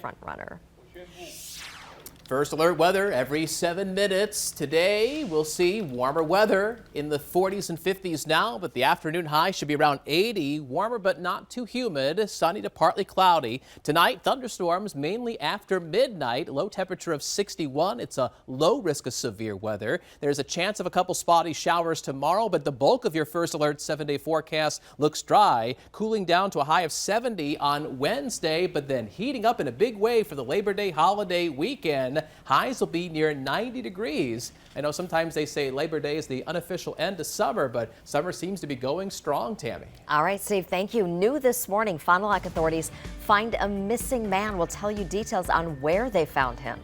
front runner. First alert weather every 7 minutes. Today we'll see warmer weather in the 40s and 50s now, but the afternoon high should be around 80. Warmer but not too humid. Sunny to partly cloudy. Tonight, thunderstorms mainly after midnight. Low temperature of 61. It's a low risk of severe weather. There's a chance of a couple spotty showers tomorrow, but the bulk of your first alert 7-day forecast looks dry. Cooling down to a high of 70 on Wednesday, but then heating up in a big way for the Labor Day holiday weekend. Highs will be near 90 degrees. I know sometimes they say Labor Day is the unofficial end to summer, but summer seems to be going strong, Tammy. All right, Steve, thank you. New this morning, Fond du Lac authorities find a missing man. We'll tell you details on where they found him.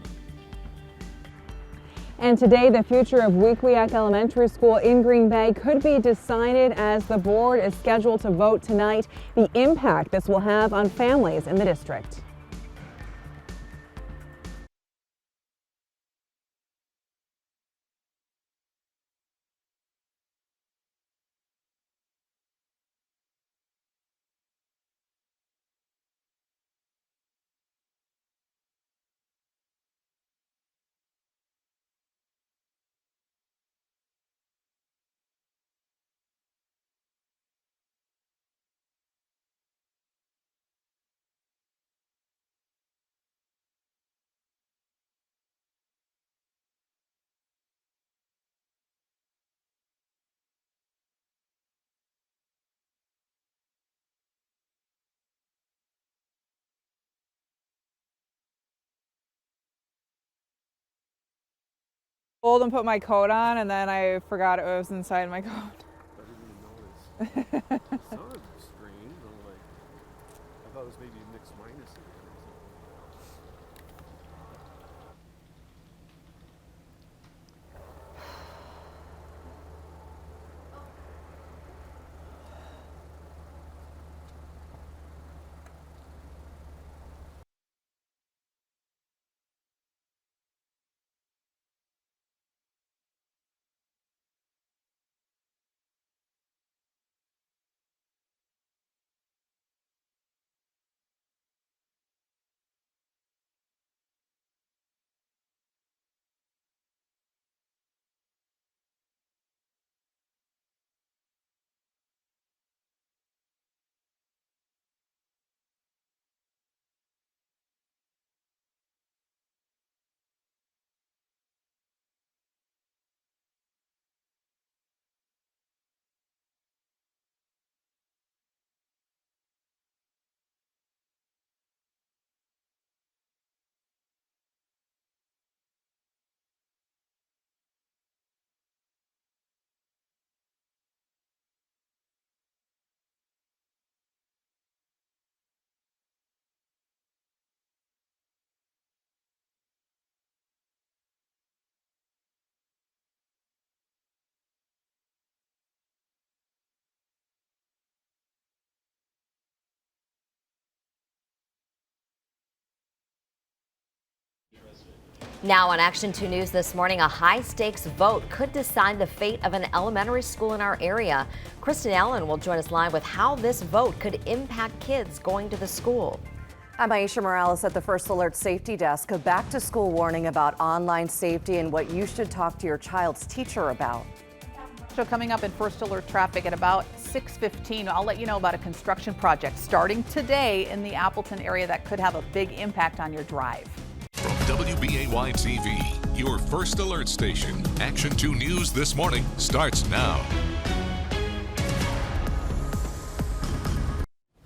And today, the future of WBAY Elementary School in Green Bay could be decided as the board is scheduled to vote tonight the impact this will have on families in the district. Pulled and put my coat on, and then I forgot it was inside my coat. I didn't even notice. It sounded strange. I'm like, I thought it was maybe mixed minus again or something. Now on Action 2 News this morning, a high-stakes vote could decide the fate of an elementary school in our area. Kristen Allen will join us live with how this vote could impact kids going to the school. I'm Aisha Morales at the First Alert Safety Desk. A back-to-school warning about online safety and what you should talk to your child's teacher about. So coming up in First Alert traffic at about 6:15, I'll let you know about a construction project starting today in the Appleton area that could have a big impact on your drive. From WBAY TV, your First Alert station, Action 2 News this morning starts now.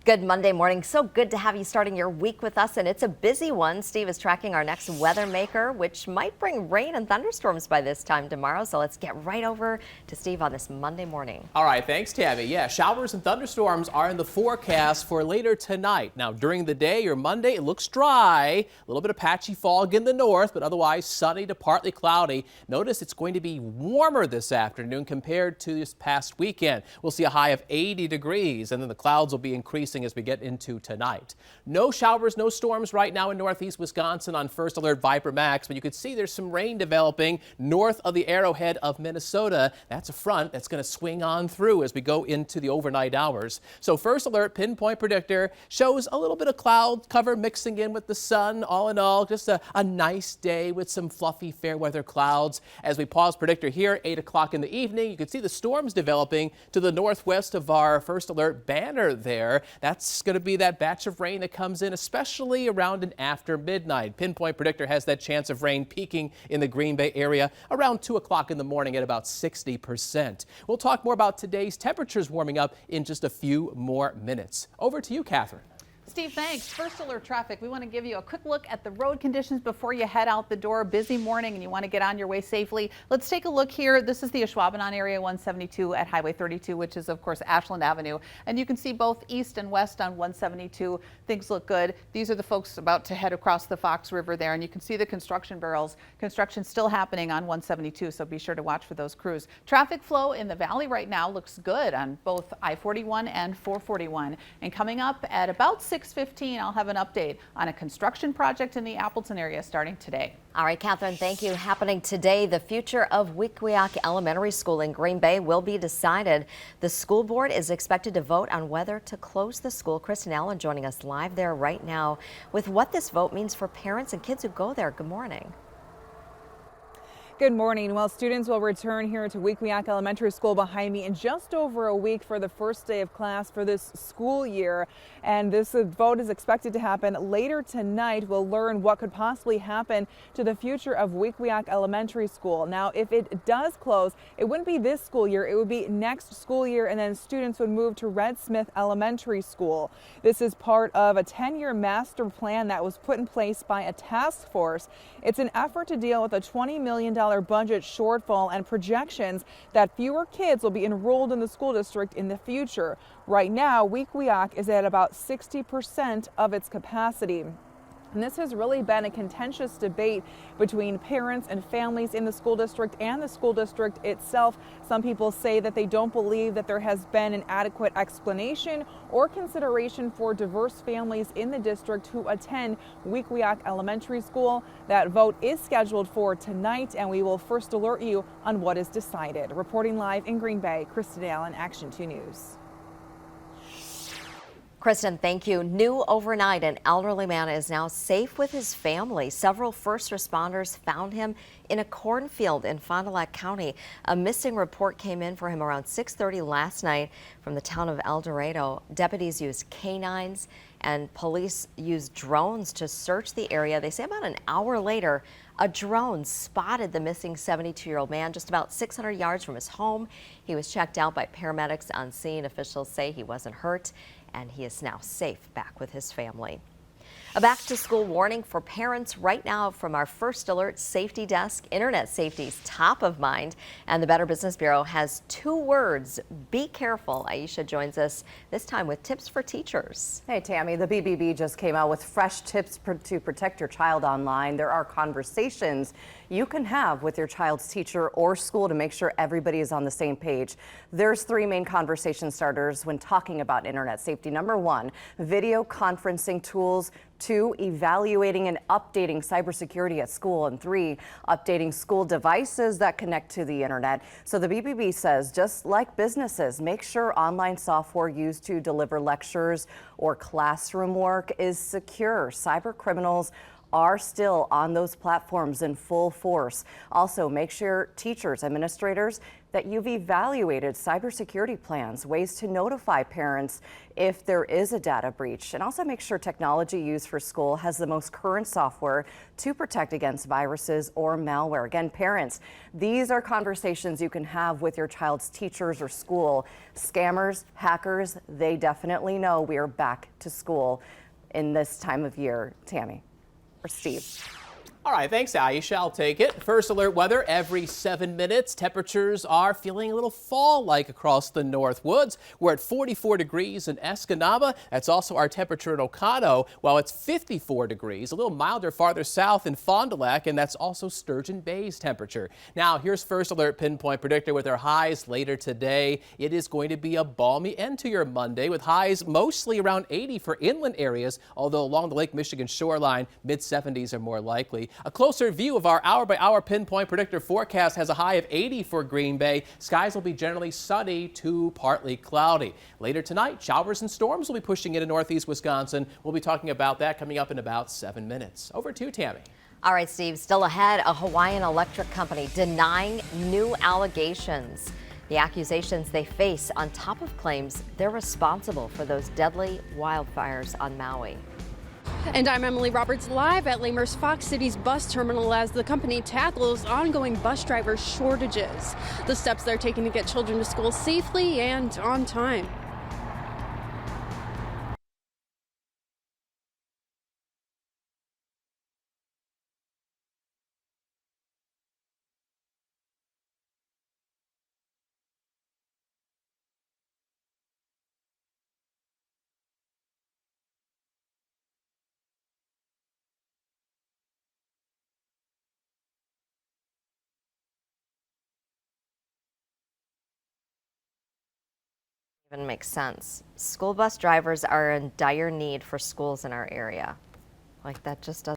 Good Monday morning. So good to have you starting your week with us, and it's a busy one. Steve is tracking our next weather maker, which might bring rain and thunderstorms by this time tomorrow. So let's get right over to Steve on this Monday morning. All right, thanks, Tammy. Yeah, showers and thunderstorms are in the forecast for later tonight. Now, during the day or Monday, it looks dry. A little bit of patchy fog in the north, but otherwise sunny to partly cloudy. Notice it's going to be warmer this afternoon compared to this past weekend. We'll see a high of 80 degrees, and then the clouds will be increasing increasing as we get into tonight. No showers, no storms right now in northeast Wisconsin on First Alert Viper Max, but you can see there's some rain developing north of the Arrowhead of Minnesota. That's a front that's going to swing on through as we go into the overnight hours. So First Alert Pinpoint Predictor shows a little bit of cloud cover mixing in with the sun. All in all, just a nice day with some fluffy fair weather clouds. As we pause predictor here, 8 o'clock in the evening, you can see the storms developing to the northwest of our First Alert banner there. That's going to be that batch of rain that comes in, especially around and after midnight. Pinpoint Predictor has that chance of rain peaking in the Green Bay area around 2 o'clock in the morning at about 60%. We'll talk more about today's temperatures warming up in just a few more minutes. Over to you, Catherine. Steve, thanks. First Alert Traffic, we want to give you a quick look at the road conditions before you head out the door. Busy morning and you want to get on your way safely. Let's take a look here. This is the Ashwaubenon area 172 at Highway 32, which is of course Ashland Avenue. And you can see both east and west on 172. Things look good. These are the folks about to head across the Fox River there. And you can see the construction barrels. Construction still happening on 172, so be sure to watch for those crews. Traffic flow in the valley right now looks good on both I-41 and 441. And coming up at about 6:15, I'll have an update on a construction project in the Appleton area starting today. All right, Catherine, thank you. Happening today, the future of Weequahic Elementary School in Green Bay will be decided. The school board is expected to vote on whether to close the school. Kristen Allen joining us live there right now with what this vote means for parents and kids who go there. Good morning. Good morning. Well, students will return here to Weequahic Elementary School behind me in just over a week for the first day of class for this school year. And this vote is expected to happen later tonight. We'll learn what could possibly happen to the future of Weequahic Elementary School. Now, if it does close, it wouldn't be this school year. It would be next school year, and then students would move to Red Smith Elementary School. This is part of a 10-year master plan that was put in place by a task force. It's an effort to deal with a $20 million budget shortfall and projections that fewer kids will be enrolled in the school district in the future. Right now, Weequahic is at about 60% of its capacity. And this has really been a contentious debate between parents and families in the school district and the school district itself. Some people say that they don't believe that there has been an adequate explanation or consideration for diverse families in the district who attend Weequahic Elementary School. That vote is scheduled for tonight, and we will first alert you on what is decided. Reporting live in Green Bay, Kristen Allen, Action 2 News. Kristen, thank you. New overnight, an elderly man is now safe with his family. Several first responders found him in a cornfield in Fond du Lac County. A missing report came in for him around 6:30 last night from the town of El Dorado. Deputies used canines and police used drones to search the area. They say about an hour later, a drone spotted the missing 72-year-old man just about 600 yards from his home. He was checked out by paramedics on scene. Officials say he wasn't hurt, and he is now safe back with his family. A back-to-school warning for parents right now from our First Alert Safety Desk. Internet safety is top of mind, and the Better Business Bureau has 2 words. Be careful. Aisha joins us this time with tips for teachers. Hey, Tammy, the BBB just came out with fresh tips to protect your child online. There are conversations you can have with your child's teacher or school to make sure everybody is on the same page. There's 3 main conversation starters when talking about internet safety. Number 1, video conferencing tools. 2, evaluating and updating cybersecurity at school. And 3, updating school devices that connect to the internet. So the BBB says, just like businesses, make sure online software used to deliver lectures or classroom work is secure. Cyber criminals are still on those platforms in full force. Also, make sure teachers, administrators, that you've evaluated cybersecurity plans, ways to notify parents if there is a data breach, and also make sure technology used for school has the most current software to protect against viruses or malware. Again, parents, these are conversations you can have with your child's teachers or school. Scammers, hackers, they definitely know we are back to school in this time of year. Tammy or Steve. All right, thanks, Aisha. I'll take it. First alert weather every 7 minutes. Temperatures are feeling a little fall-like across the North Woods. We're at 44 degrees in Escanaba. That's also our temperature in Ocado, while it's 54 degrees. A little milder farther south in Fond du Lac, and that's also Sturgeon Bay's temperature. Now, here's First Alert Pinpoint Predictor with our highs later today. It is going to be a balmy end to your Monday with highs mostly around 80 for inland areas, although along the Lake Michigan shoreline, mid-70s are more likely. A closer view of our hour-by-hour Pinpoint Predictor forecast has a high of 80 for Green Bay. Skies will be generally sunny to partly cloudy. Later tonight, showers and storms will be pushing into northeast Wisconsin. We'll be talking about that coming up in about 7 minutes. Over to Tammy. All right, Steve, still ahead, a Hawaiian electric company denying new allegations. The accusations they face on top of claims they're responsible for those deadly wildfires on Maui. And I'm Emily Roberts, live at Lamers Fox City's bus terminal as the company tackles ongoing bus driver shortages. The steps they're taking to get children to school safely and on time. Even makes sense. School bus drivers are in dire need for schools in our area. Like that just doesn't.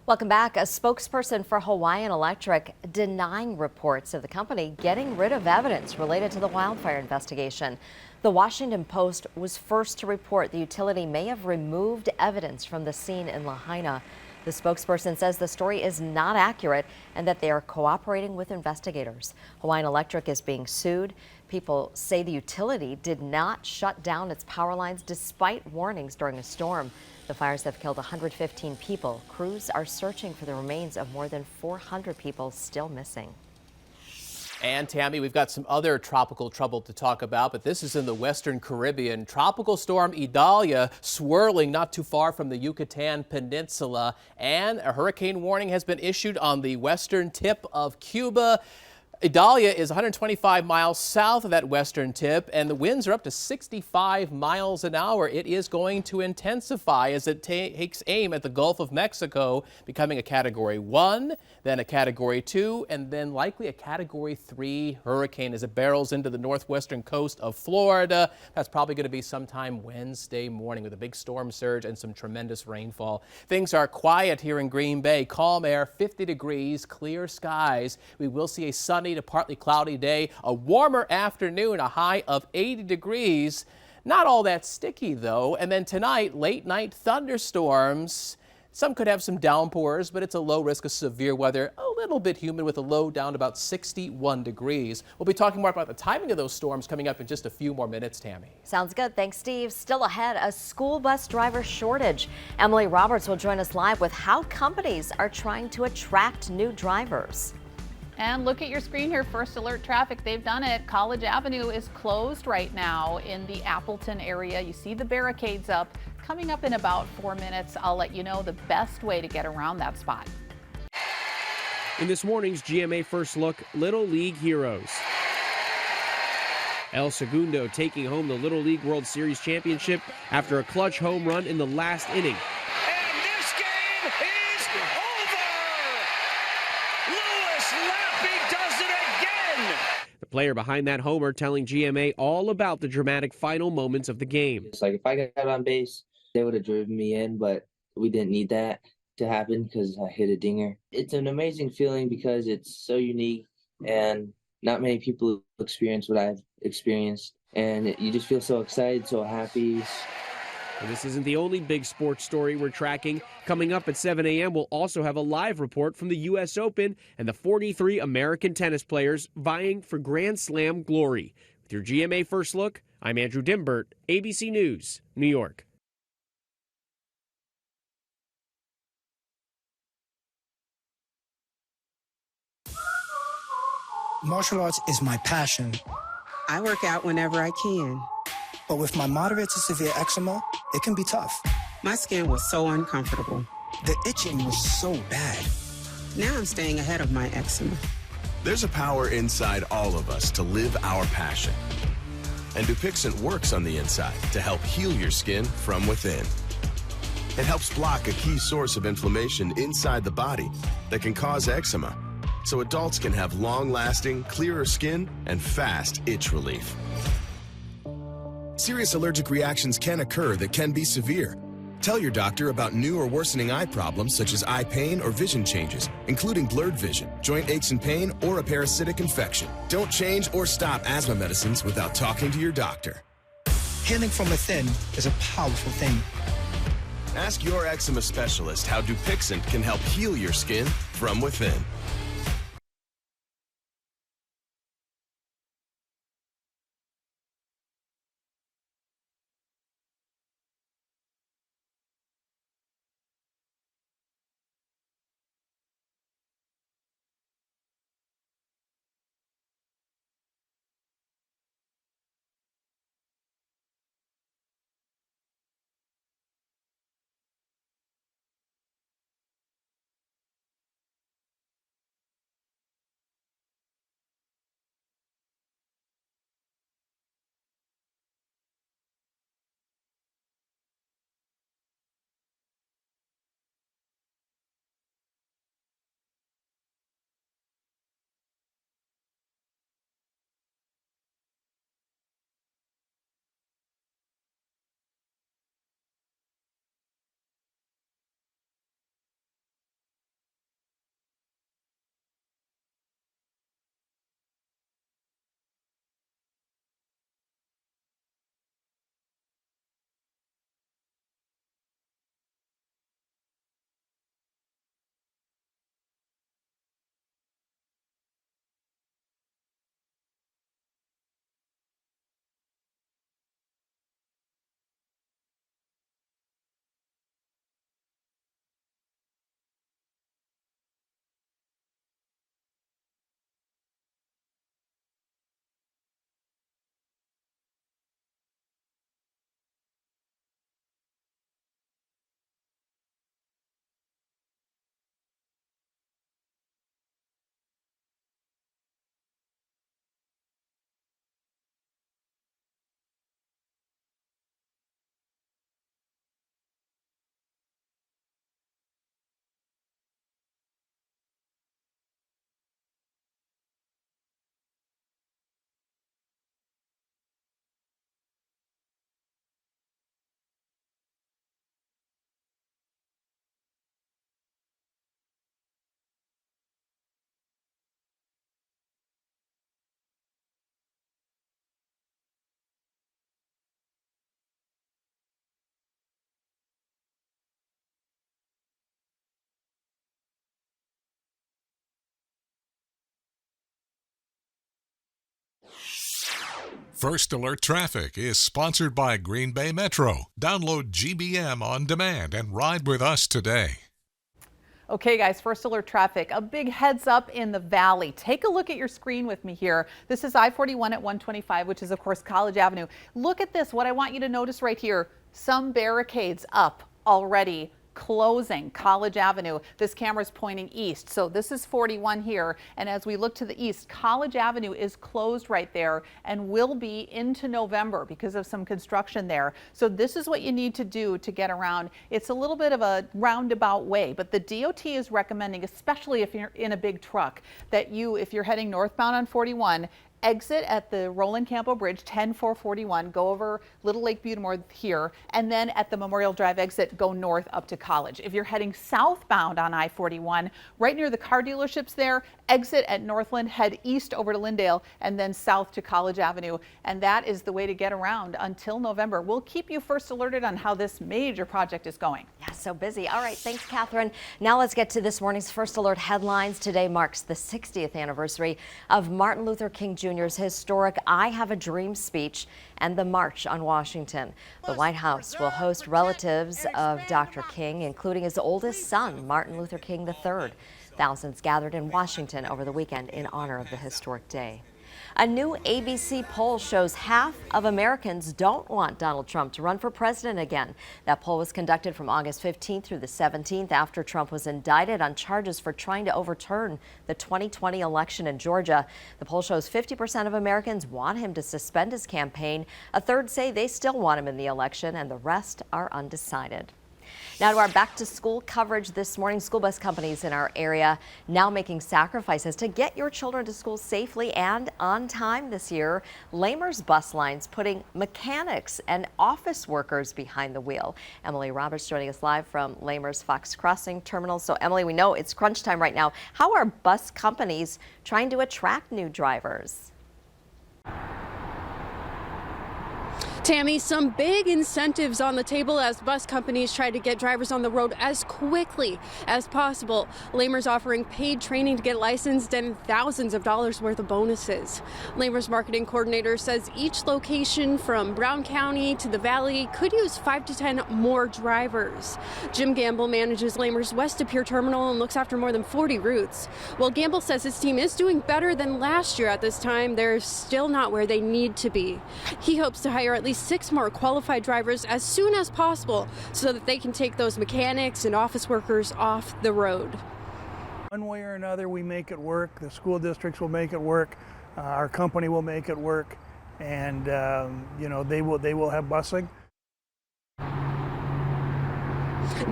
Welcome back. A spokesperson for Hawaiian Electric denying reports of the company getting rid of evidence related to the wildfire investigation. The Washington Post was first to report the utility may have removed evidence from the scene in Lahaina. The spokesperson says the story is not accurate and that they are cooperating with investigators. Hawaiian Electric is being sued. People say the utility did not shut down its power lines despite warnings during a storm. The fires have killed 115 people. Crews are searching for the remains of more than 400 people still missing. And Tammy, we've got some other tropical trouble to talk about, but this is in the Western Caribbean. Tropical storm Idalia swirling not too far from the Yucatan Peninsula, and a hurricane warning has been issued on the western tip of Cuba. Idalia is 125 miles south of that western tip, and the winds are up to 65 miles an hour. It is going to intensify as it takes aim at the Gulf of Mexico, becoming a Category 1, then a Category 2, and then likely a Category 3 hurricane as it barrels into the northwestern coast of Florida. That's probably going to be sometime Wednesday morning with a big storm surge and some tremendous rainfall. Things are quiet here in Green Bay. Calm air, 50 degrees, clear skies. We will see a sunny to partly cloudy day, a warmer afternoon, a high of 80 degrees. Not all that sticky though. And then tonight, late night thunderstorms. Some could have some downpours, but it's a low risk of severe weather. A little bit humid with a low down to about 61 degrees. We'll be talking more about the timing of those storms coming up in just a few more minutes, Tammy. Sounds good. Thanks, Steve. Still ahead, a school bus driver shortage. Emily Roberts will join us live with how companies are trying to attract new drivers. And look at your screen here, First Alert Traffic. They've done it. College Avenue is closed right now in the Appleton area. You see the barricades up. Coming up in about 4 minutes, I'll let you know the best way to get around that spot. In this morning's GMA First Look, Little League heroes. El Segundo taking home the Little League World Series championship after a clutch home run in the last inning. And this game is over! Louis Lappy does it again! The player behind that homer telling GMA all about the dramatic final moments of the game. It's like if I got on base, they would have driven me in, but we didn't need that to happen because I hit a dinger. It's an amazing feeling because it's so unique and not many people experience what I've experienced. And you just feel so excited, so happy. And this isn't the only big sports story we're tracking. Coming up at 7 a.m., we'll also have a live report from the U.S. Open and the 43 American tennis players vying for Grand Slam glory. With your GMA First Look, I'm Andrew Dimbert, ABC News, New York. Martial arts is my passion. I work out whenever I can. But with my moderate to severe eczema, it can be tough. My skin was so uncomfortable. The itching was so bad. Now I'm staying ahead of my eczema. There's a power inside all of us to live our passion. And Dupixent works on the inside to help heal your skin from within. It helps block a key source of inflammation inside the body that can cause eczema, so adults can have long-lasting, clearer skin and fast itch relief. Serious allergic reactions can occur that can be severe. Tell your doctor about new or worsening eye problems such as eye pain or vision changes, including blurred vision, joint aches and pain, or a parasitic infection. Don't change or stop asthma medicines without talking to your doctor. Healing from within is a powerful thing. Ask your eczema specialist how Dupixent can help heal your skin from within. First Alert Traffic is sponsored by Green Bay Metro. Download GBM on demand and ride with us today. Okay, guys, First Alert Traffic, a big heads up in the valley. Take a look at your screen with me here. This is I-41 at 125, which is, of course, College Avenue. Look at this. What I want you to notice right here, some barricades up already, closing College Avenue. This camera is pointing east. So this is 41 here. And as we look to the east, College Avenue is closed right there and will be into November because of some construction there. So this is what you need to do to get around. It's a little bit of a roundabout way, but the DOT is recommending, especially if you're in a big truck, that if you're heading northbound on 41, exit at the Roland Campo Bridge, 10441, go over Little Lake Butamore here, and then at the Memorial Drive exit, go north up to College. If you're heading southbound on I-41, right near the car dealerships there, exit at Northland, head east over to Lindale, and then south to College Avenue. And that is the way to get around until November. We'll keep you first alerted on how this major project is going. Yeah, so busy. All right, thanks, Catherine. Now let's get to this morning's First Alert headlines. Today marks the 60th anniversary of Martin Luther King Jr.'s historic I Have a Dream speech and the March on Washington. The White House will host relatives of Dr. King, including his oldest son, Martin Luther King III. Thousands gathered in Washington over the weekend in honor of the historic day. A new ABC poll shows half of Americans don't want Donald Trump to run for president again. That poll was conducted from August 15th through the 17th after Trump was indicted on charges for trying to overturn the 2020 election in Georgia. The poll shows 50% of Americans want him to suspend his campaign. A third say they still want him in the election, and the rest are undecided. Now to our back-to-school coverage this morning. School bus companies in our area now making sacrifices to get your children to school safely and on time this year. Lamers Bus Lines putting mechanics and office workers behind the wheel. Emily Roberts joining us live from Lamers Fox Crossing Terminal. So Emily, we know it's crunch time right now. How are bus companies trying to attract new drivers? Tammy, some big incentives on the table as bus companies try to get drivers on the road as quickly as possible. Lamers offering paid training to get licensed and thousands of dollars worth of bonuses. Lamers marketing coordinator says each location from Brown County to the Valley could use 5 to 10 more drivers. Jim Gamble manages Lamers West to Pier Terminal and looks after more than 40 routes. While Gamble says his team is doing better than last year at this time, they're still not where they need to be. He hopes to hire at least 6 more qualified drivers as soon as possible so that they can take those mechanics and office workers off the road. One way or another, we make it work. The school districts will make it work. Our company will make it work, and they will have busing.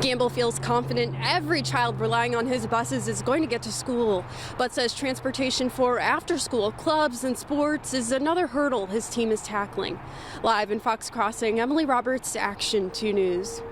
Gamble feels confident every child relying on his buses is going to get to school, but says transportation for after-school clubs and sports is another hurdle his team is tackling. Live in Fox Crossing, Emily Roberts, Action 2 News.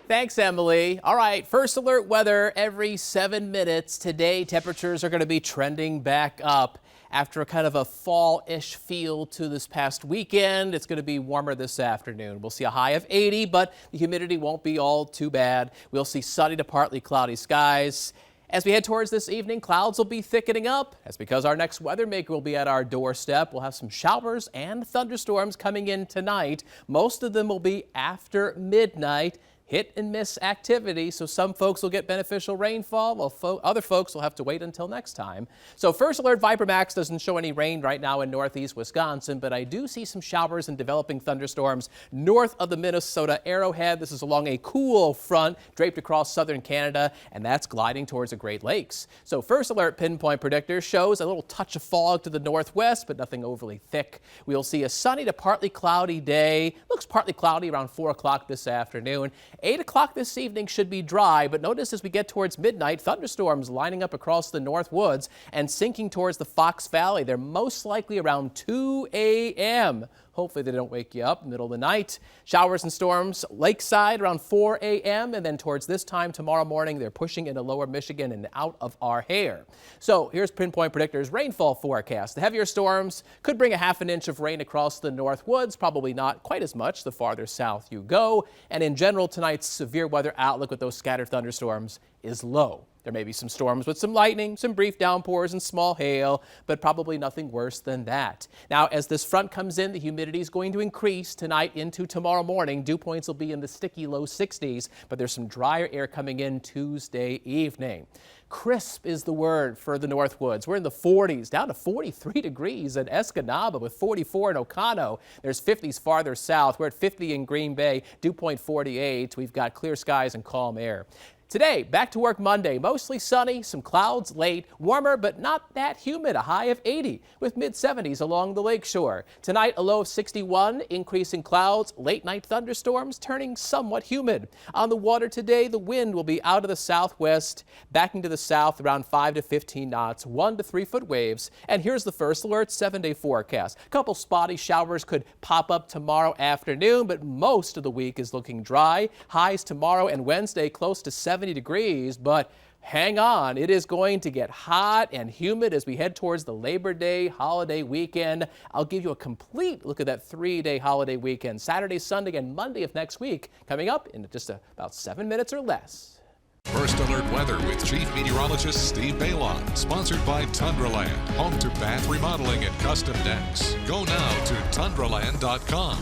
Thanks, Emily. All right, First Alert weather every 7 minutes. Today, temperatures are going to be trending back up. After a kind of a fall-ish feel to this past weekend, it's going to be warmer this afternoon. We'll see a high of 80, but the humidity won't be all too bad. We'll see sunny to partly cloudy skies. As we head towards this evening, clouds will be thickening up. That's because our next weather maker will be at our doorstep. We'll have some showers and thunderstorms coming in tonight. Most of them will be after midnight. Hit and miss activity, so some folks will get beneficial rainfall, while other folks will have to wait until next time. So First Alert Viper Max doesn't show any rain right now in northeast Wisconsin, but I do see some showers and developing thunderstorms north of the Minnesota Arrowhead. This is along a cool front draped across southern Canada, and that's gliding towards the Great Lakes. So First Alert Pinpoint Predictor shows a little touch of fog to the northwest, but nothing overly thick. We'll see a sunny to partly cloudy day. Looks partly cloudy around 4 o'clock this afternoon. 8 o'clock this evening should be dry, but notice as we get towards midnight, thunderstorms lining up across the north woods and sinking towards the Fox Valley. They're most likely around 2 a.m. Hopefully they don't wake you up in the middle of the night. Showers and storms lakeside around 4 a.m. and then towards this time tomorrow morning, they're pushing into lower Michigan and out of our hair. So here's Pinpoint Predictor's rainfall forecast. The heavier storms could bring a ½ inch of rain across the north woods, probably not quite as much the farther south you go. And in general, tonight's severe weather outlook with those scattered thunderstorms is low. There may be some storms with some lightning, some brief downpours and small hail, but probably nothing worse than that. Now, as this front comes in, the humidity is going to increase tonight into tomorrow morning. Dew points will be in the sticky low 60s, but there's some drier air coming in Tuesday evening. Crisp is the word for the Northwoods. We're in the 40s, down to 43 degrees in Escanaba with 44 in Ocano. There's 50s farther south. We're at 50 in Green Bay, dew point 48. We've got clear skies and calm air. Today, back to work Monday, mostly sunny, some clouds late, warmer but not that humid, a high of 80 with mid-70s along the lakeshore. Tonight, a low of 61, increasing clouds, late night thunderstorms turning somewhat humid. On the water today, the wind will be out of the southwest, backing to the south around 5 to 15 knots, 1 to 3 foot waves. And here's the first alert 7-day forecast. A couple spotty showers could pop up tomorrow afternoon, but most of the week is looking dry. Highs tomorrow and Wednesday close to 70 degrees, but hang on, it is going to get hot and humid as we head towards the Labor Day holiday weekend. I'll give you a complete look at that 3-day holiday weekend, Saturday, Sunday, and Monday of next week, coming up in just about 7 minutes or less. First Alert Weather with Chief Meteorologist Steve Baylon, sponsored by Tundraland, home to bath remodeling and custom decks. Go now to tundraland.com.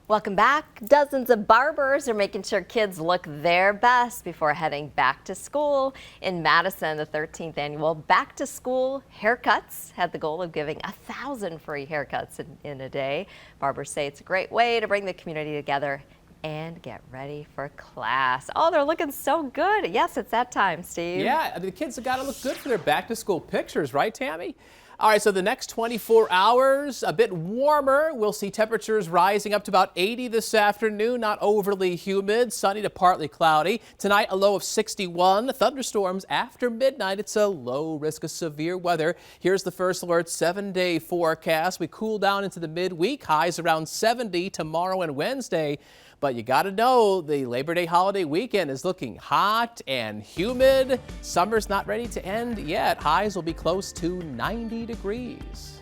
Welcome back. Dozens of barbers are making sure kids look their best before heading back to school. In Madison, the 13th annual Back to School Haircuts had the goal of giving 1,000 free haircuts in a day. Barbers say it's a great way to bring the community together and get ready for class. Oh, they're looking so good. Yes, it's that time, Steve. Yeah, I mean, the kids have got to look good for their back to school pictures, right, Tammy? All right, so the next 24 hours, a bit warmer. We'll see temperatures rising up to about 80 this afternoon, not overly humid, sunny to partly cloudy. Tonight, a low of 61. Thunderstorms after midnight. It's a low risk of severe weather. Here's the First Alert 7-day forecast. We cool down into the midweek, highs around 70 tomorrow and Wednesday. But you got to know the Labor Day holiday weekend is looking hot and humid. Summer's not ready to end yet. Highs will be close to 90 degrees.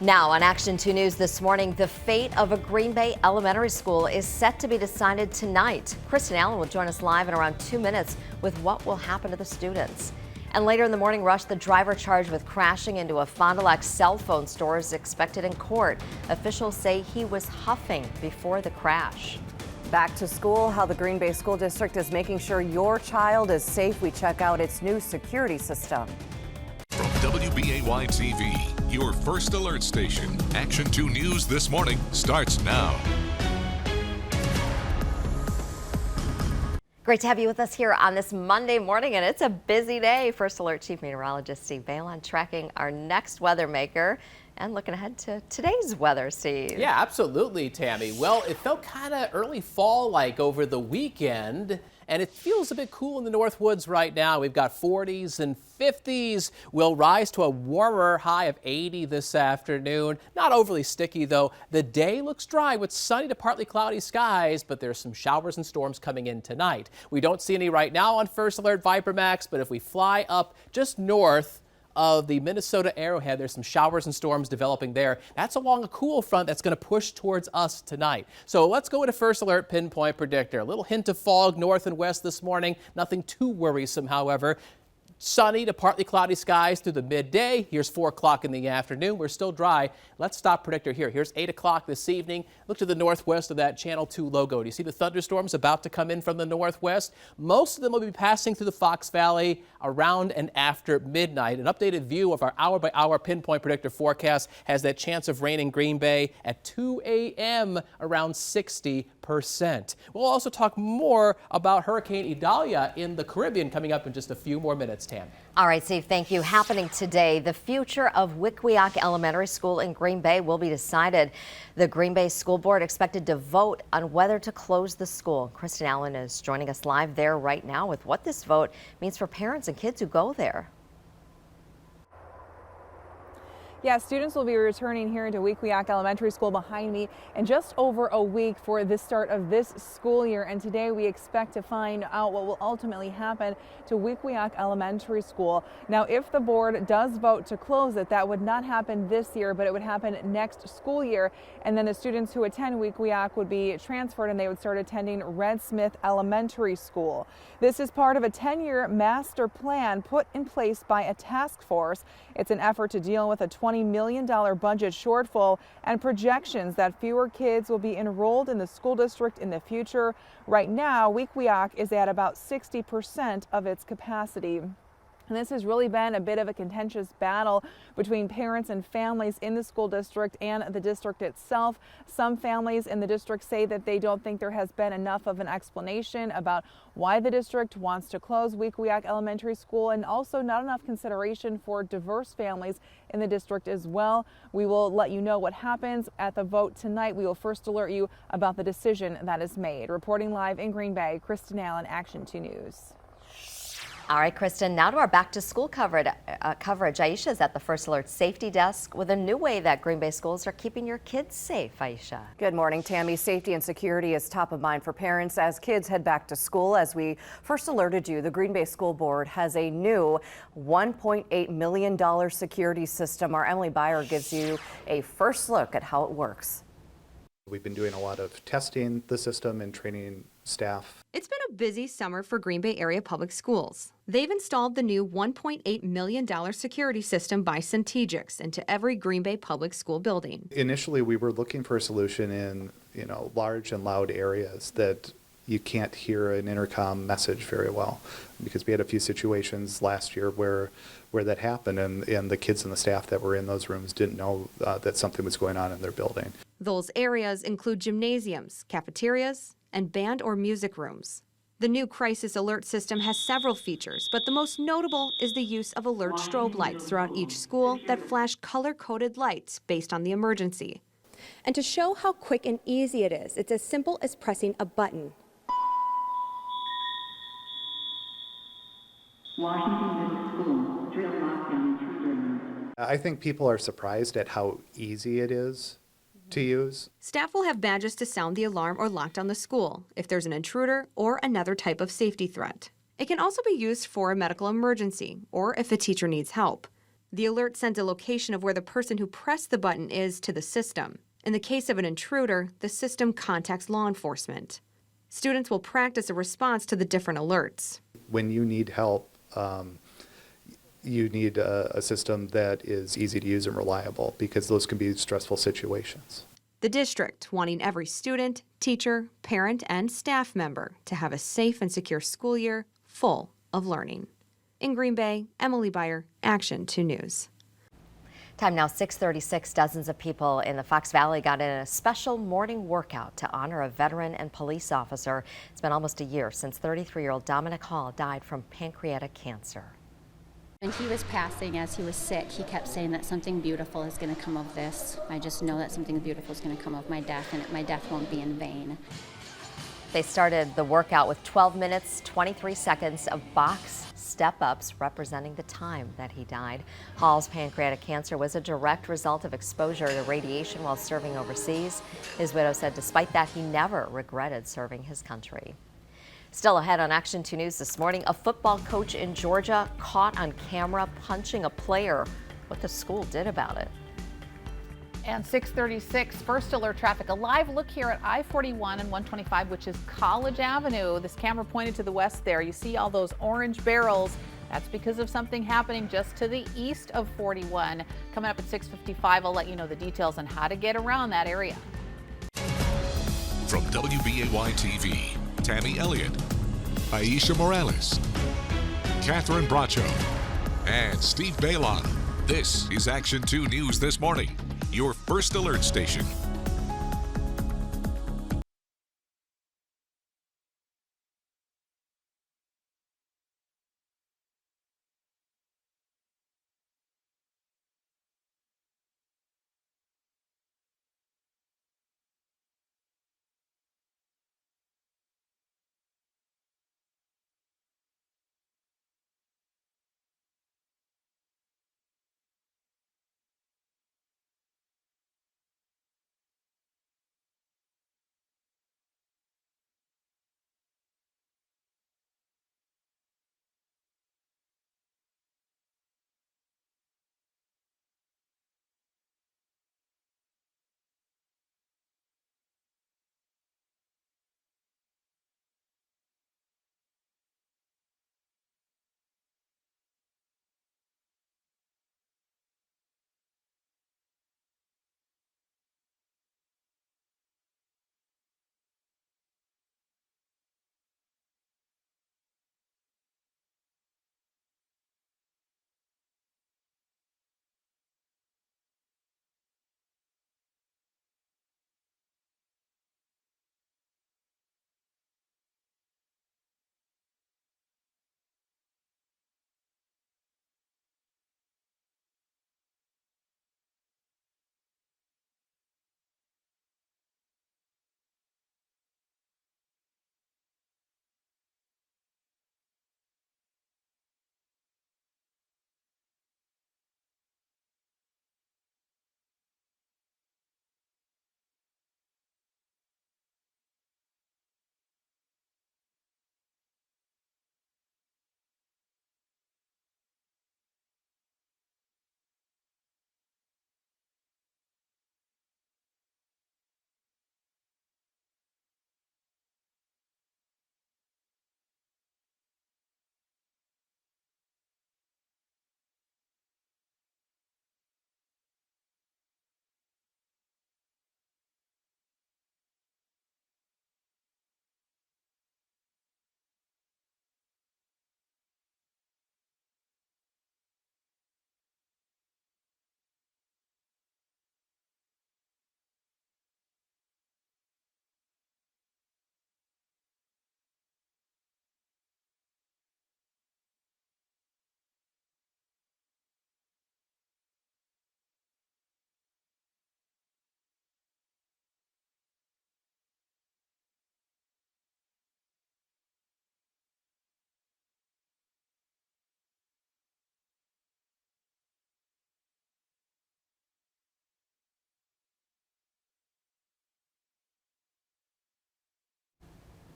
Now on Action 2 News this morning, the fate of a Green Bay elementary school is set to be decided tonight. Kristen Allen will join us live in around 2 minutes with what will happen to the students. And later in the morning rush, the driver charged with crashing into a Fond du Lac cell phone store is expected in court. Officials say he was huffing before the crash. Back to school, how the Green Bay School District is making sure your child is safe. We check out its new security system. From WBAY TV, your first alert station, Action 2 News this morning starts now. Great to have you with us here on this Monday morning, and it's a busy day. First Alert Chief Meteorologist Steve Balon tracking our next weather maker. And looking ahead to today's weather, Steve. Yeah, absolutely, Tammy. Well, it felt kind of early fall-like over the weekend, and it feels a bit cool in the North Woods right now. We've got 40s and 50s. We'll rise to a warmer high of 80 this afternoon. Not overly sticky, though. The day looks dry with sunny to partly cloudy skies, but there's some showers and storms coming in tonight. We don't see any right now on First Alert ViperMax, but if we fly up just north of the Minnesota Arrowhead, there's some showers and storms developing there. That's along a cool front that's going to push towards us tonight. So let's go into First Alert Pinpoint Predictor. A little hint of fog north and west this morning. Nothing too worrisome, however. Sunny to partly cloudy skies through the midday. Here's 4 o'clock in the afternoon. We're still dry. Let's stop predictor here. Here's 8 o'clock this evening. Look to the northwest of that Channel 2 logo. Do you see the thunderstorms about to come in from the northwest? Most of them will be passing through the Fox Valley around and after midnight. An updated view of our hour-by-hour pinpoint predictor forecast has that chance of rain in Green Bay at 2 a.m. around 60%. We'll also talk more about Hurricane Idalia in the Caribbean coming up in just a few more minutes. Tam. All right, Steve, thank you. Happening today, the future of Wickwioc Elementary School in Green Bay will be decided. The Green Bay School Board expected to vote on whether to close the school. Kristen Allen is joining us live there right now with what this vote means for parents and kids who go there. Yeah, students will be returning here to Wickwioc Elementary School behind me in just over a week for the start of this school year. And today we expect to find out what will ultimately happen to Wickwioc Elementary School. Now, if the board does vote to close it, that would not happen this year, but it would happen next school year. And then the students who attend Wickwioc would be transferred and they would start attending Red Smith Elementary School. This is part of a 10-year master plan put in place by a task force. It's an effort to deal with a $20 million budget shortfall and projections that fewer kids will be enrolled in the school district in the future. Right now, Wickwioc is at about 60% of its capacity. And this has really been a bit of a contentious battle between parents and families in the school district and the district itself. Some families in the district say that they don't think there has been enough of an explanation about why the district wants to close Wickwioc Elementary School, and also not enough consideration for diverse families in the district as well. We will let you know what happens at the vote tonight. We will first alert you about the decision that is made. Reporting live in Green Bay, Kristen Allen, Action 2 News. All right, Kristen, now to our back-to-school coverage. Aisha is at the First Alert Safety Desk with a new way that Green Bay schools are keeping your kids safe. Aisha. Good morning, Tammy. Safety and security is top of mind for parents as kids head back to school. As we first alerted you, the Green Bay School Board has a new $1.8 million security system. Our Emily Byer gives you a first look at how it works. We've been doing a lot of testing the system and training staff. It's been a busy summer for Green Bay area public schools. They've installed the new $1.8 million security system by Centegix into every Green Bay public school building. Initially, we were looking for a solution in, large and loud areas that you can't hear an intercom message very well, because we had a few situations last year where that happened, and the kids and the staff that were in those rooms didn't know that something was going on in their building. Those areas include gymnasiums, cafeterias, and band or music rooms. The new crisis alert system has several features, but the most notable is the use of alert strobe lights throughout each school that flash color-coded lights based on the emergency. And to show how quick and easy it is, it's as simple as pressing a button. I think people are surprised at how easy it is to use. Staff will have badges to sound the alarm or lock down the school if there's an intruder or another type of safety threat. It can also be used for a medical emergency or if a teacher needs help. The alert sends a location of where the person who pressed the button is to the system. In the case of an intruder, the system contacts law enforcement. Students will practice a response to the different alerts. When you need help, you need a system that is easy to use and reliable, because those can be stressful situations. The district wanting every student, teacher, parent, and staff member to have a safe and secure school year full of learning. In Green Bay, Emily Byer, Action 2 News. Time now 6:36. Dozens of people in the Fox Valley got in a special morning workout to honor a veteran and police officer. It's been almost a year since 33-year-old Dominic Hall died from pancreatic cancer. And he was passing as he was sick. He kept saying that something beautiful is going to come of this. I just know that something beautiful is going to come of my death, and my death won't be in vain. They started the workout with 12 minutes, 23 seconds of box step-ups representing the time that he died. Hall's pancreatic cancer was a direct result of exposure to radiation while serving overseas. His widow said despite that, he never regretted serving his country. Still ahead on Action 2 News this morning, a football coach in Georgia caught on camera punching a player. What the school did about it. And 6:36, first alert traffic. A live look here at I-41 and 125, which is College Avenue. This camera pointed to the west there. You see all those orange barrels. That's because of something happening just to the east of 41. Coming up at 6:55, I'll let you know the details on how to get around that area. From WBAY TV, Tammy Elliott, Aisha Morales, Catherine Bracho, and Steve Baylon. This is Action 2 News This Morning, your first alert station.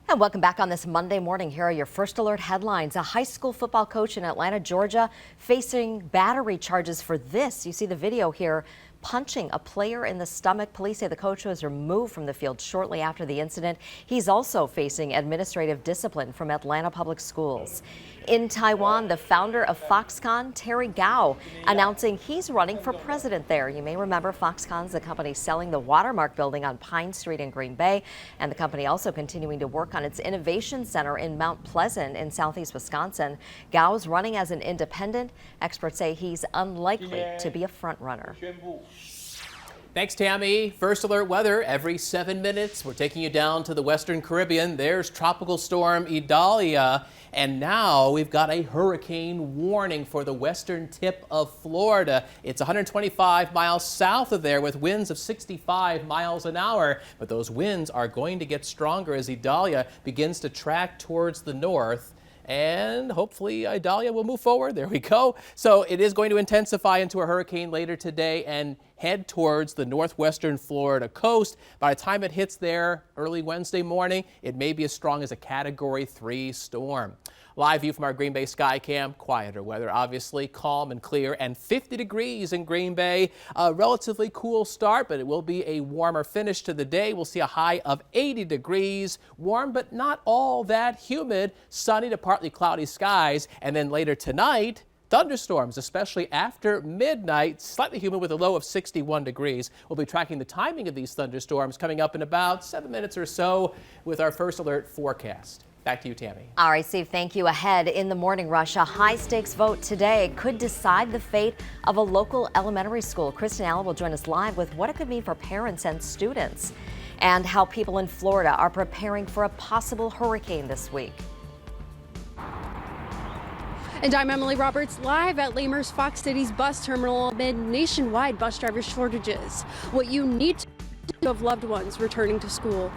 And welcome back on this Monday morning. Here are your first alert headlines. A high school football coach in Atlanta, Georgia, facing battery charges for this. You see the video here, punching a player in the stomach. Police say the coach was removed from the field shortly after the incident. He's also facing administrative discipline from Atlanta Public Schools. In Taiwan, the founder of Foxconn, Terry Gao, announcing he's running for president there. You may remember Foxconn's the company selling the Watermark building on Pine Street in Green Bay, and the company also continuing to work on its innovation center in Mount Pleasant in southeast Wisconsin. Gao's running as an independent. Experts say he's unlikely to be a front runner. Thanks, Tammy. First alert weather every 7 minutes. We're taking you down to the Western Caribbean. There's Tropical Storm Idalia. And now we've got a hurricane warning for the western tip of Florida. It's 125 miles south of there with winds of 65 miles an hour. But those winds are going to get stronger as Idalia begins to track towards the north. And hopefully Idalia will move forward. There we go. So it is going to intensify into a hurricane later today and head towards the northwestern Florida coast. By the time it hits there early Wednesday morning, it may be as strong as a Category 3 storm. Live view from our Green Bay Skycam. Quieter weather, obviously, calm and clear, and 50 degrees in Green Bay. A relatively cool start, but it will be a warmer finish to the day. We'll see a high of 80 degrees. Warm, but not all that humid. Sunny to partly cloudy skies. And then later tonight, thunderstorms, especially after midnight, slightly humid with a low of 61 degrees. We'll be tracking the timing of these thunderstorms coming up in about 7 minutes or so with our first alert forecast. Back to you, Tammy. All right, Steve, thank you. Ahead in the morning rush, a high-stakes vote today could decide the fate of a local elementary school. Kristen Allen will join us live with what it could mean for parents and students and how people in Florida are preparing for a possible hurricane this week. And I'm Emily Roberts, live at Lamers Fox City's bus terminal amid nationwide bus driver shortages. What you need to do of loved ones returning to school.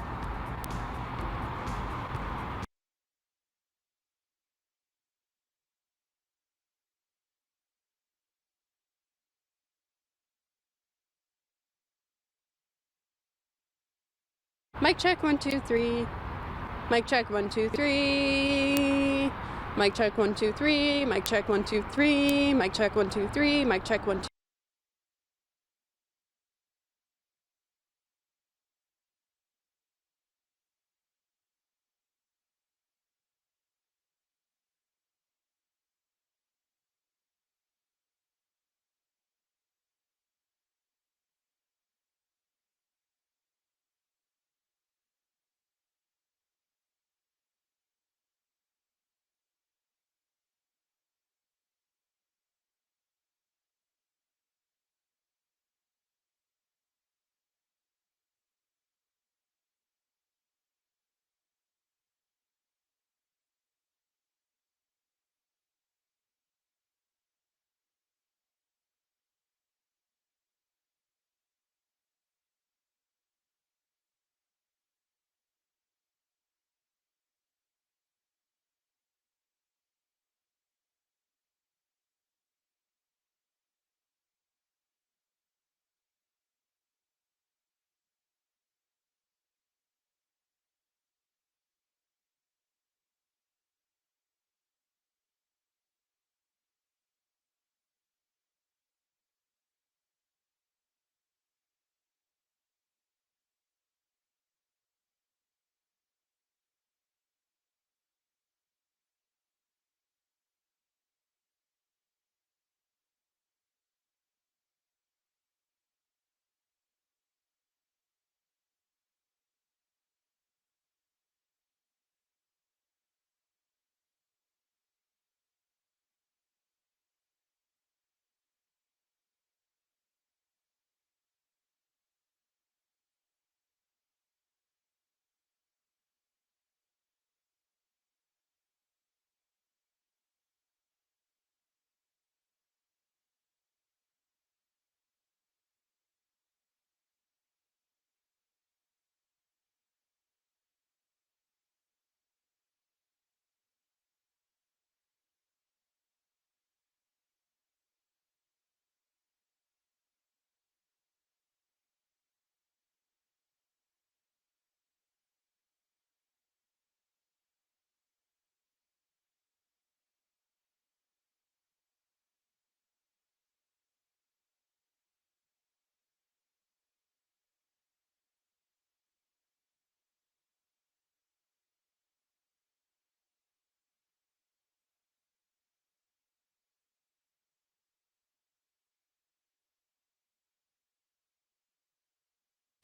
Mic check 1 2 3. Mic check 1 2 3. Mic check 1 2 3. Mic check 1 2 3. Mic check 1 2 3. Mic check 1 2.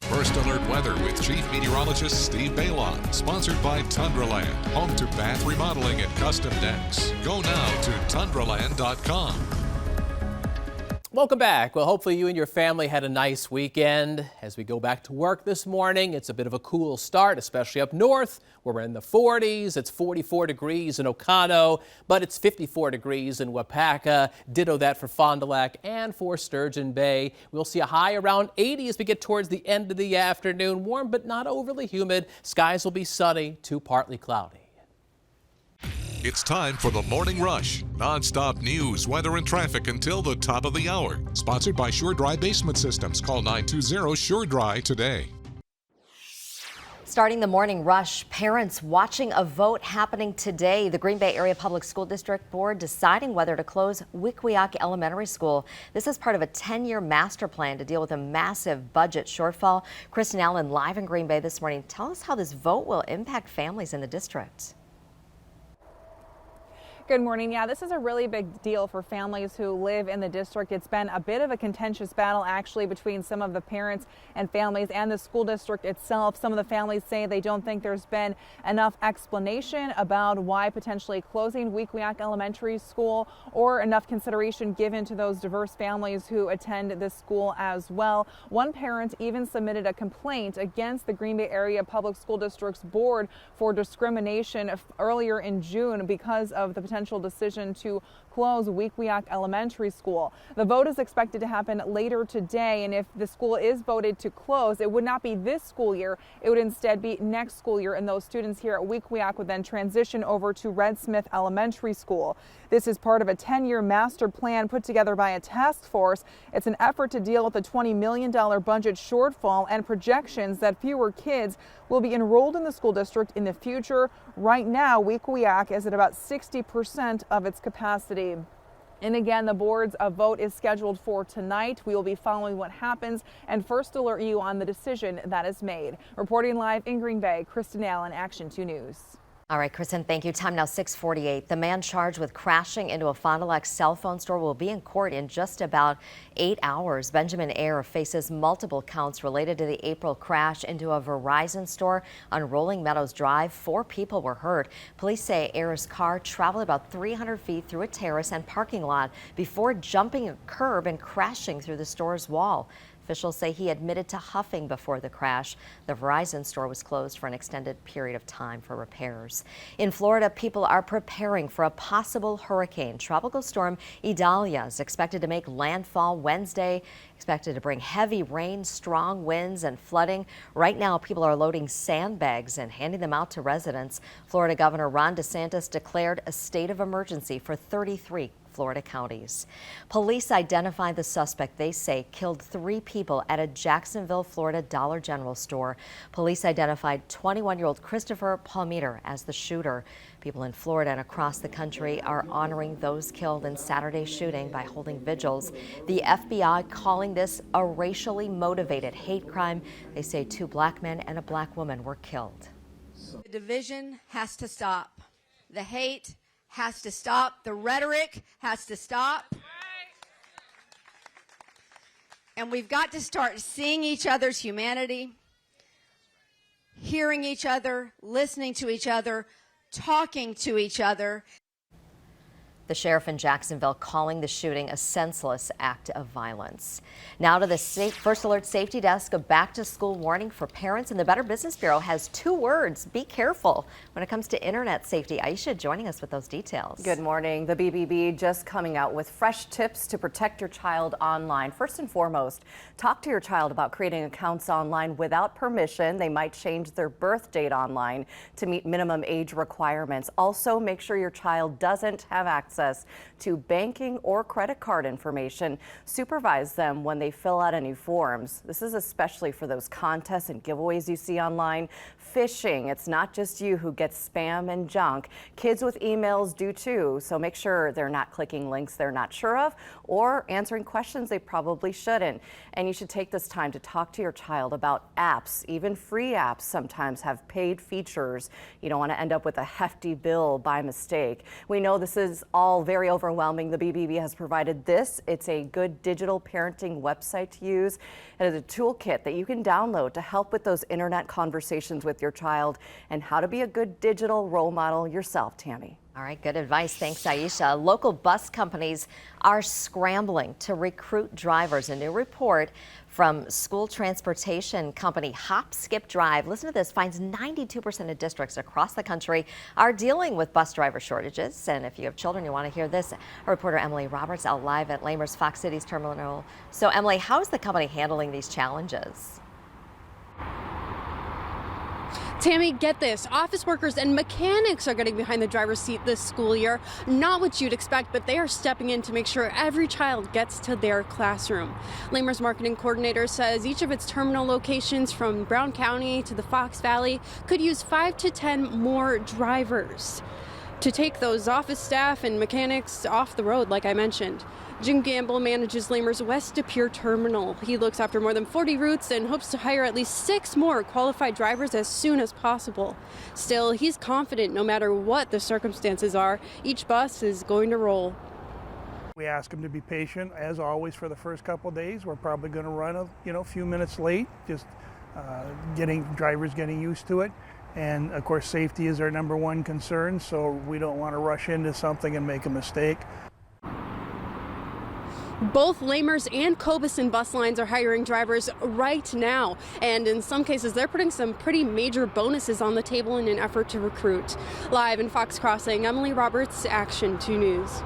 First Alert Weather with Chief Meteorologist Steve Baylon. Sponsored by Tundraland, home to bath remodeling and custom decks. Go now to tundraland.com. Welcome back. Well, hopefully you and your family had a nice weekend. As we go back to work this morning, it's a bit of a cool start, especially up north where we're in the 40s. It's 44 degrees in Ocado, but it's 54 degrees in Wapaka. Ditto that for Fond du Lac and for Sturgeon Bay. We'll see a high around 80 as we get towards the end of the afternoon. Warm but not overly humid. Skies will be sunny to partly cloudy. It's time for the Morning Rush. Non-stop news, weather, and traffic until the top of the hour. Sponsored by Sure Dry Basement Systems. Call 920-SURE-DRY today. Starting the morning rush, parents watching a vote happening today. The Green Bay Area Public School District Board deciding whether to close Wequiak Elementary School. This is part of a 10-year master plan to deal with a massive budget shortfall. Kristen Allen live in Green Bay this morning. Tell us how this vote will impact families in the district. Good morning. Yeah, this is a really big deal for families who live in the district. It's been a bit of a contentious battle actually between some of the parents and families and the school district itself. Some of the families say they don't think there's been enough explanation about why potentially closing Wequiak Elementary School or enough consideration given to those diverse families who attend this school as well. One parent even submitted a complaint against the Green Bay Area Public School District's board for discrimination earlier in June because of the potential decision to close Wequiak Elementary School. The vote is expected to happen later today, and if the school is voted to close, it would not be this school year. It would instead be next school year, and those students here at Wequiak would then transition over to Red Smith Elementary School. This is part of a 10-year master plan put together by a task force. It's an effort to deal with the $20 million budget shortfall and projections that fewer kids will be enrolled in the school district in the future. Right now, Wequiak is at about 60% of its capacity. And again, the board's vote is scheduled for tonight. We will be following what happens and first alert you on the decision that is made. Reporting live in Green Bay, Kristen Allen, Action 2 News. All right, Kristen, thank you. Time now 6:48. The man charged with crashing into a Fond du Lac cell phone store will be in court in just about 8 hours. Benjamin Ayer faces multiple counts related to the April crash into a Verizon store on Rolling Meadows Drive. 4 people were hurt. Police say Ayer's car traveled about 300 feet through a terrace and parking lot before jumping a curb and crashing through the store's wall. Officials say he admitted to huffing before the crash. The Verizon store was closed for an extended period of time for repairs. In Florida, people are preparing for a possible hurricane. Tropical storm Idalia is expected to make landfall Wednesday, expected to bring heavy rain, strong winds, and flooding. Right now, people are loading sandbags and handing them out to residents. Florida Governor Ron DeSantis declared a state of emergency for 33 Florida counties. Police identified the suspect they say killed 3 people at a Jacksonville, Florida Dollar General store. Police identified 21-year-old Christopher Palmeter as the shooter. People in Florida and across the country are honoring those killed in Saturday's shooting by holding vigils. The FBI calling this a racially motivated hate crime. They say 2 black men and a black woman were killed. The division has to stop. The hate has to stop. The rhetoric has to stop. And we've got to start seeing each other's humanity, hearing each other, listening to each other, talking to each other. The sheriff in Jacksonville calling the shooting a senseless act of violence. Now to the First Alert Safety Desk, a back-to-school warning for parents, and the Better Business Bureau has 2 words: be careful when it comes to internet safety. Aisha joining us with those details. Good morning. The BBB just coming out with fresh tips to protect your child online. First and foremost, talk to your child about creating accounts online without permission. They might change their birth date online to meet minimum age requirements. Also, make sure your child doesn't have access to banking or credit card information. Supervise them when they fill out any forms. This is especially for those contests and giveaways you see online. Phishing, it's not just you who gets spam and junk. Kids with emails do too, so make sure they're not clicking links they're not sure of or answering questions they probably shouldn't. And you should take this time to talk to your child about apps. Even free apps sometimes have paid features. You don't want to end up with a hefty bill by mistake. We know this is all very overwhelming. The BBB has provided this. It's a good digital parenting website to use. It is a toolkit that you can download to help with those internet conversations with your child and how to be a good digital role model yourself, Tammy. All right, good advice. Thanks, Aisha. Local bus companies are scrambling to recruit drivers. A new report from school transportation company Hop Skip Drive, listen to this, finds 92% of districts across the country are dealing with bus driver shortages. And if you have children, you want to hear this. Our reporter Emily Roberts out live at Lamers Fox Cities Terminal. So Emily, how is the company handling these challenges? Tammy, get this. Office workers and mechanics are getting behind the driver's seat this school year. Not what you'd expect, but they are stepping in to make sure every child gets to their classroom. Lamers marketing coordinator says each of its terminal locations from Brown County to the Fox Valley could use 5 to 10 more drivers to take those office staff and mechanics off the road, like I mentioned. Jim Gamble manages Lamers West De Pere Terminal. He looks after more than 40 routes and hopes to hire at least 6 more qualified drivers as soon as possible. Still, he's confident no matter what the circumstances are, each bus is going to roll. We ask them to be patient, as always, for the first couple of days. We're probably going to run a few minutes late, just drivers getting used to it. And of course, safety is our number one concern, so we don't want to rush into something and make a mistake. Both Lamers and Cobeson bus lines are hiring drivers right now, and in some cases they're putting some pretty major bonuses on the table in an effort to recruit. Live in Fox Crossing, Emily Roberts, Action 2 News.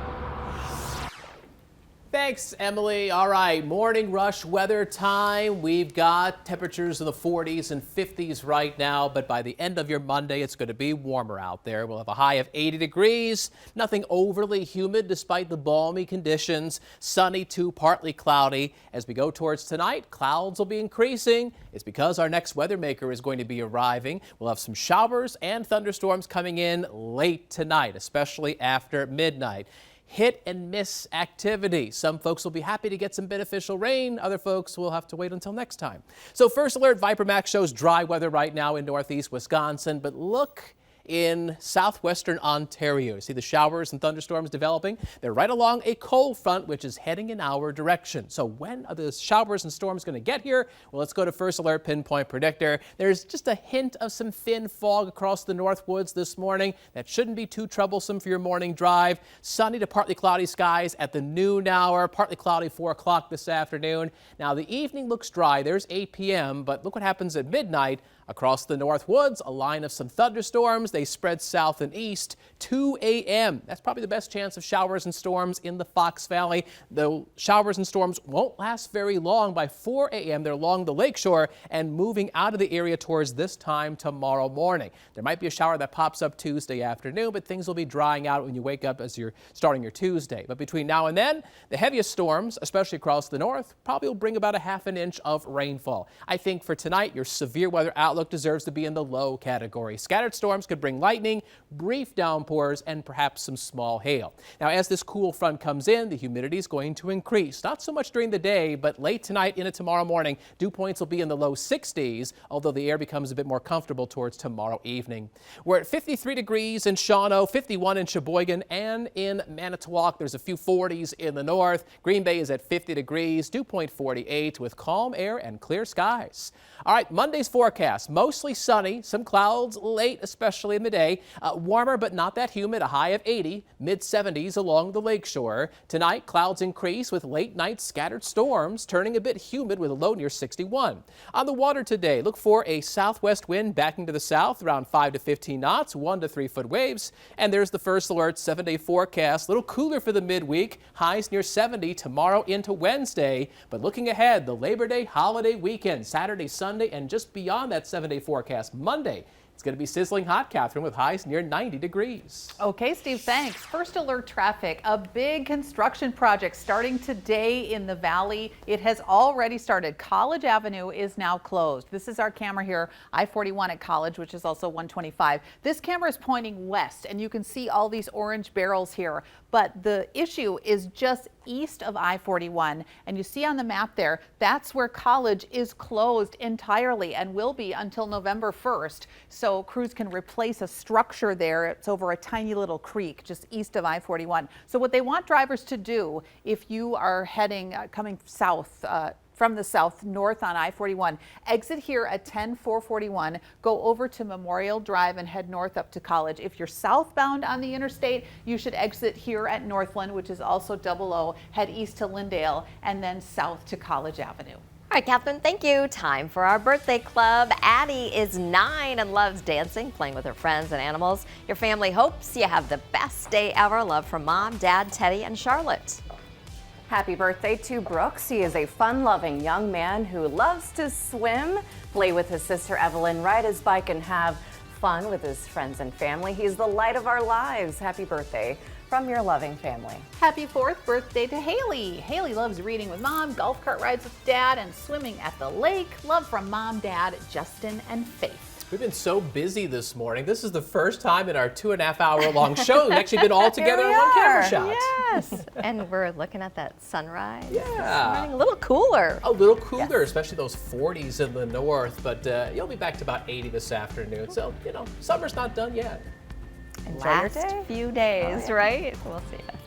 Thanks, Emily. All right, morning rush weather time. We've got temperatures in the 40s and 50s right now, but by the end of your Monday, it's going to be warmer out there. We'll have a high of 80 degrees. Nothing overly humid despite the balmy conditions. Sunny to partly cloudy. As we go towards tonight, clouds will be increasing. It's because our next weather maker is going to be arriving. We'll have some showers and thunderstorms coming in late tonight, especially after midnight. Hit and miss activity. Some folks will be happy to get some beneficial rain. Other folks will have to wait until next time. So first alert, Viper Max shows dry weather right now in northeast Wisconsin, but look in southwestern Ontario. You see the showers and thunderstorms developing? They're right along a cold front, which is heading in our direction. So when are the showers and storms going to get here? Well, let's go to First Alert Pinpoint Predictor. There's just a hint of some thin fog across the North Woods this morning. That shouldn't be too troublesome for your morning drive. Sunny to partly cloudy skies at the noon hour, partly cloudy 4 o'clock this afternoon. Now the evening looks dry. There's 8 p.m., but look what happens at midnight. Across the North Woods, a line of some thunderstorms. They spread south and east. 2 a.m. That's probably the best chance of showers and storms in the Fox Valley. The showers and storms won't last very long. By 4 a.m., they're along the lakeshore and moving out of the area towards this time tomorrow morning. There might be a shower that pops up Tuesday afternoon, but things will be drying out when you wake up as you're starting your Tuesday. But between now and then, the heaviest storms, especially across the north, probably will bring about a ½ an inch of rainfall. I think for tonight, your severe weather outlook deserves to be in the low category. Scattered storms could bring lightning, brief downpours, and perhaps some small hail. Now, as this cool front comes in, the humidity is going to increase. Not so much during the day, but late tonight into tomorrow morning, dew points will be in the low 60s, although the air becomes a bit more comfortable towards tomorrow evening. We're at 53 degrees in Shawano, 51 in Sheboygan, and in Manitowoc. There's a few 40s in the north. Green Bay is at 50 degrees, dew point 48 with calm air and clear skies. All right, Monday's forecast. Mostly sunny, some clouds late, especially in the day. Warmer but not that humid, a high of 80, mid-70s along the lakeshore. Tonight, clouds increase with late night scattered storms, turning a bit humid with a low near 61. On the water today, look for a southwest wind backing to the south around 5 to 15 knots, 1 to 3 foot waves. And there's the First Alert 7-day forecast. A little cooler for the midweek, highs near 70 tomorrow into Wednesday. But looking ahead, the Labor Day holiday weekend, Saturday, Sunday, and just beyond that 7-day forecast, Monday, it's going to be sizzling hot, Catherine, with highs near 90 degrees. Okay, Steve, thanks. First Alert traffic, a big construction project starting today in the valley. It has already started. College Avenue is now closed. This is our camera here, I-41 at College, which is also 125. This camera is pointing west, and you can see all these orange barrels here. But the issue is just east of I-41, and you see on the map there, that's where College is closed entirely and will be until November 1st. So crews can replace a structure there. It's over a tiny little creek just east of I-41. So what they want drivers to do, if you are heading, coming south from the south north on I-41. Exit here at 10441. Go over to Memorial Drive and head north up to College. If you're southbound on the interstate, you should exit here at Northland, which is also 00. Head east to Lyndale and then south to College Avenue. All right, Catherine, thank you. Time for our birthday club. Addie is 9 and loves dancing, playing with her friends and animals. Your family hopes you have the best day ever. Love from Mom, Dad, Teddy, and Charlotte. Happy birthday to Brooks. He is a fun-loving young man who loves to swim, play with his sister Evelyn, ride his bike, and have fun with his friends and family. He's the light of our lives. Happy birthday from your loving family. Happy 4th birthday to Haley. Haley loves reading with Mom, golf cart rides with Dad, and swimming at the lake. Love from Mom, Dad, Justin, and Faith. We've been so busy this morning. This is the first time in our 2.5-hour long show we've actually been all together in one camera shot. Yes, and we're looking at that sunrise. Yeah. It's a little cooler. A little cooler, especially those 40s in the north, but you'll be back to about 80 this afternoon. So, summer's not done yet. Enjoy your day. Few days, right? We'll see you.